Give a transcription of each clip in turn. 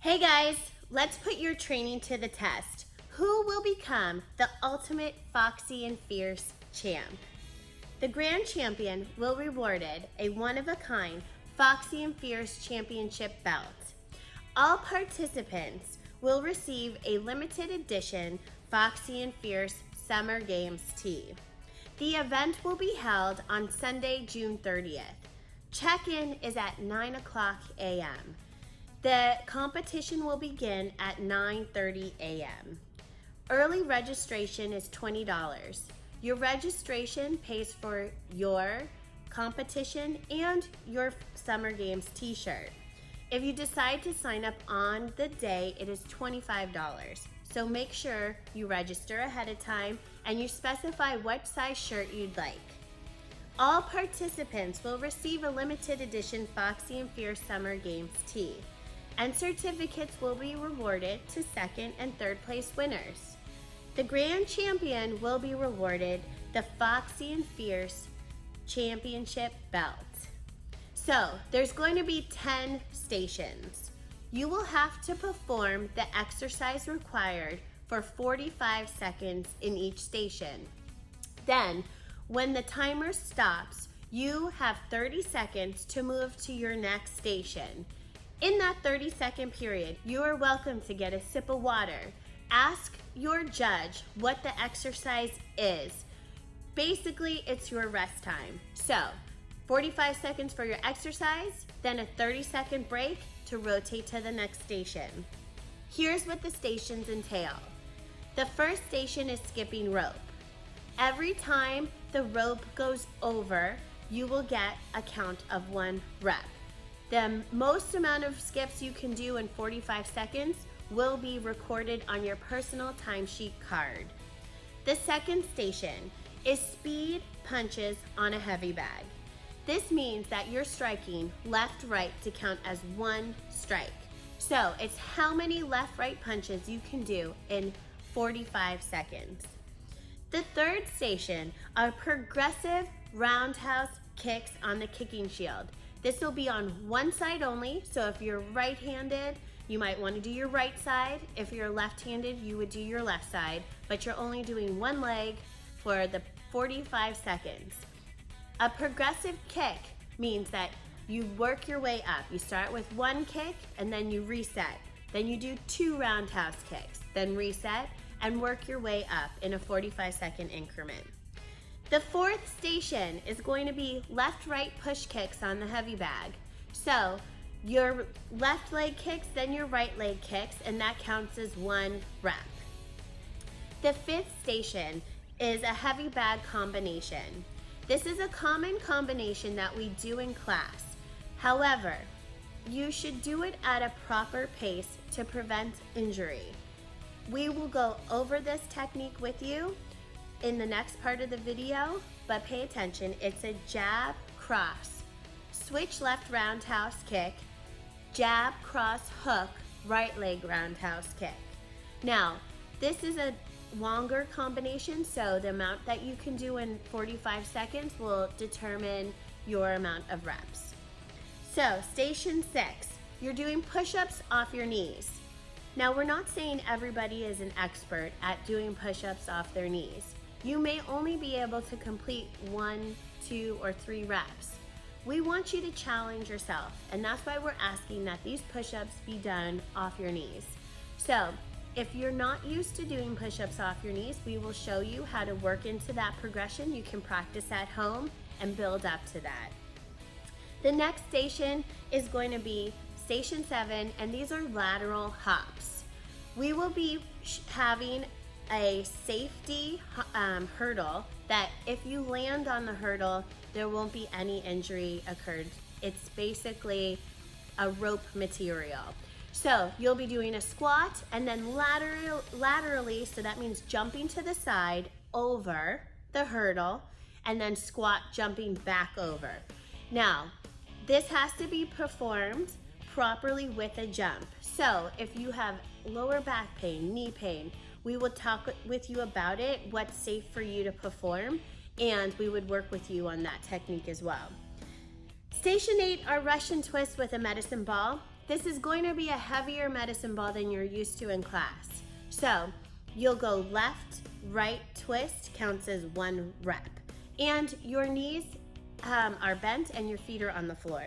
Hey guys, let's put your training to the test. Who will become the ultimate Foxy and Fierce champ? The grand champion will be rewarded a one-of-a-kind Foxy and Fierce championship belt. All participants will receive a limited edition Foxy and Fierce Summer Games tee. The event will be held on Sunday, June 30th. Check-in is at 9 o'clock a.m. The competition will begin at 9:30 a.m. Early registration is $20. Your registration pays for your competition and your Summer Games t-shirt. If you decide to sign up on the day, it is $25. So make sure you register ahead of time and you specify what size shirt you'd like. All participants will receive a limited edition Foxy and Fierce Summer Games tee, and certificates will be rewarded to second and third place winners. The grand champion will be rewarded the Foxy and Fierce championship belt. So there's going to be 10 stations. You will have to perform the exercise required for 45 seconds in each station. Then, when the timer stops, you have 30 seconds to move to your next station. In that 30-second period, you are welcome to get a sip of water. Ask your judge what the exercise is. Basically, it's your rest time. So, 45 seconds for your exercise, then a 30-second break to rotate to the next station. Here's what the stations entail. The first station is skipping rope. Every time the rope goes over, you will get a count of 1 rep. The most amount of skips you can do in 45 seconds will be recorded on your personal timesheet card. The second station is speed punches on a heavy bag. This means that you're striking left-right to count as 1 strike. So it's how many left-right punches you can do in 45 seconds. The third station are progressive roundhouse kicks on the kicking shield. This will be on one side only, so if you're right-handed, you might want to do your right side. If you're left-handed, you would do your left side, but you're only doing one leg for the 45 seconds. A progressive kick means that you work your way up. You start with 1 kick and then you reset. Then you do 2 roundhouse kicks, then reset and work your way up in a 45-second increment. The fourth station is going to be left-right push kicks on the heavy bag. So your left leg kicks, then your right leg kicks, and that counts as 1 rep. The fifth station is a heavy bag combination. This is a common combination that we do in class. However, you should do it at a proper pace to prevent injury. We will go over this technique with you in the next part of the video, but pay attention. It's a jab, cross, switch left roundhouse kick, jab, cross, hook, right leg roundhouse kick. Now, this is a longer combination, so the amount that you can do in 45 seconds will determine your amount of reps. So, station 6, you're doing push-ups off your knees. Now, we're not saying everybody is an expert at doing push-ups off their knees. You may only be able to complete 1, 2, or 3 reps. We want you to challenge yourself, and that's why we're asking that these push-ups be done off your knees. So, if you're not used to doing push-ups off your knees, we will show you how to work into that progression. You can practice at home and build up to that. The next station is going to be station 7, and these are lateral hops. We will be having a safety hurdle that if you land on the hurdle, there won't be any injury occurred. It's basically a rope material. So you'll be doing a squat and then laterally, so that means jumping to the side over the hurdle and then squat jumping back over. Now, this has to be performed properly with a jump. So if you have lower back pain, knee pain, we will talk with you about it, what's safe for you to perform, and we would work with you on that technique as well. Station 8 are Russian twists with a medicine ball. this is going to be a heavier medicine ball than you're used to in class. So you'll go left, right, twist, counts as 1 rep. And your knees are bent and your feet are on the floor.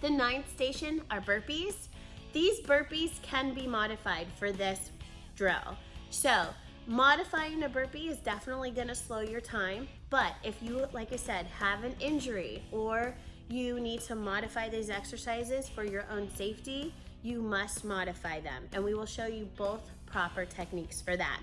The 9th station are burpees. These burpees can be modified for this drill. So modifying a burpee is definitely gonna slow your time, but if you, like I said, have an injury or you need to modify these exercises for your own safety, you must modify them, and we will show you both proper techniques for that.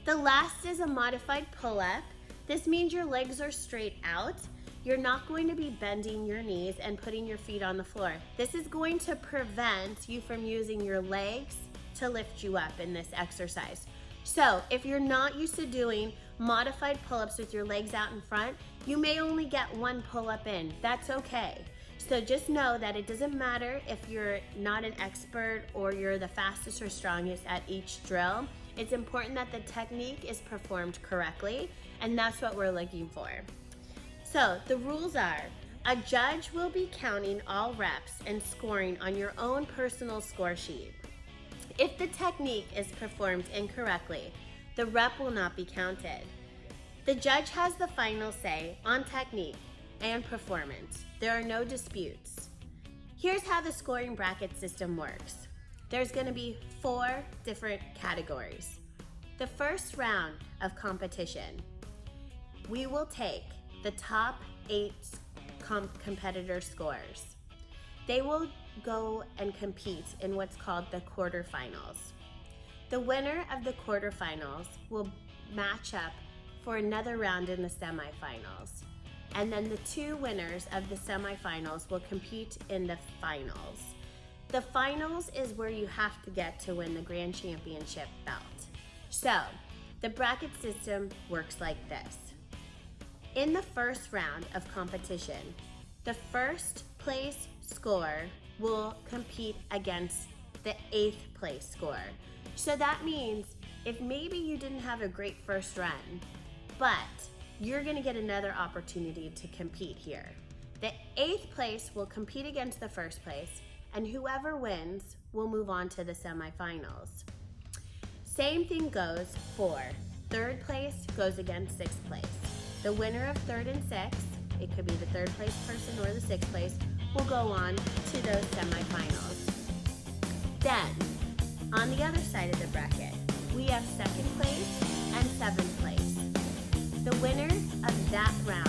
The last is a modified pull-up. This means your legs are straight out. You're not going to be bending your knees and putting your feet on the floor. This is going to prevent you from using your legs to lift you up in this exercise. So if you're not used to doing modified pull-ups with your legs out in front, you may only get 1 pull-up in. That's okay. So just know that it doesn't matter if you're not an expert or you're the fastest or strongest at each drill. It's important that the technique is performed correctly, and that's what we're looking for. So the rules are, a judge will be counting all reps and scoring on your own personal score sheet. If the technique is performed incorrectly, the rep will not be counted. The judge has the final say on technique and performance. There are no disputes. Here's how the scoring bracket system works. There's going to be 4 different categories. The first round of competition, we will take the top 8 competitor scores. They will go and compete in what's called the quarterfinals. The winner of the quarterfinals will match up for another round in the semifinals. And then the 2 winners of the semifinals will compete in the finals. The finals is where you have to get to win the grand championship belt. So the bracket system works like this. In the first round of competition, the first place score will compete against the 8th place score. So that means if maybe you didn't have a great first run, but you're gonna get another opportunity to compete here. The 8th place will compete against the first place, and whoever wins will move on to the semifinals. Same thing goes for 3rd place goes against 6th place. The winner of 3rd and 6th, it could be the 3rd place person or the 6th place, will go on to those semifinals. Then, on the other side of the bracket, we have 2nd place and 7th place. The winner of that round